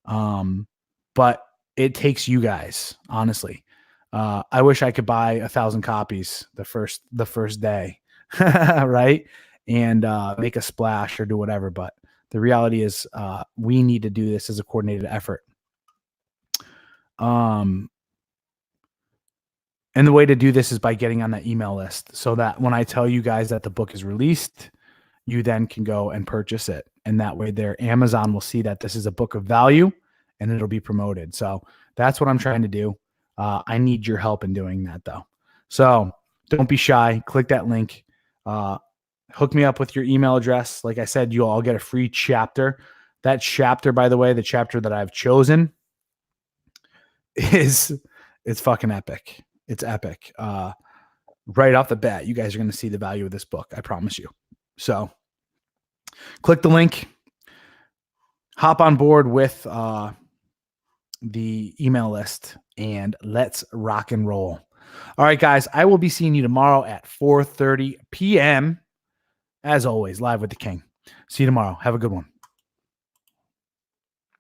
But it takes you guys, honestly. I wish I could buy 1,000 copies the first day, right? And make a splash or do whatever. But the reality is we need to do this as a coordinated effort. And the way to do this is by getting on that email list so that when I tell you guys that the book is released, you then can go and purchase it. And that way their Amazon will see that this is a book of value and it'll be promoted. So that's what I'm trying to do. I need your help in doing that though. So don't be shy. Click that link. Hook me up with your email address. Like I said, you'll all get a free chapter. That chapter, by the way, the chapter that I've chosen it's fucking epic. It's epic. Right off the bat, you guys are going to see the value of this book. I promise you. So click the link, hop on board with the email list, and let's rock and roll. All right, guys, I will be seeing you tomorrow at 4:30 p.m. As always, live with the King. See you tomorrow. Have a good one.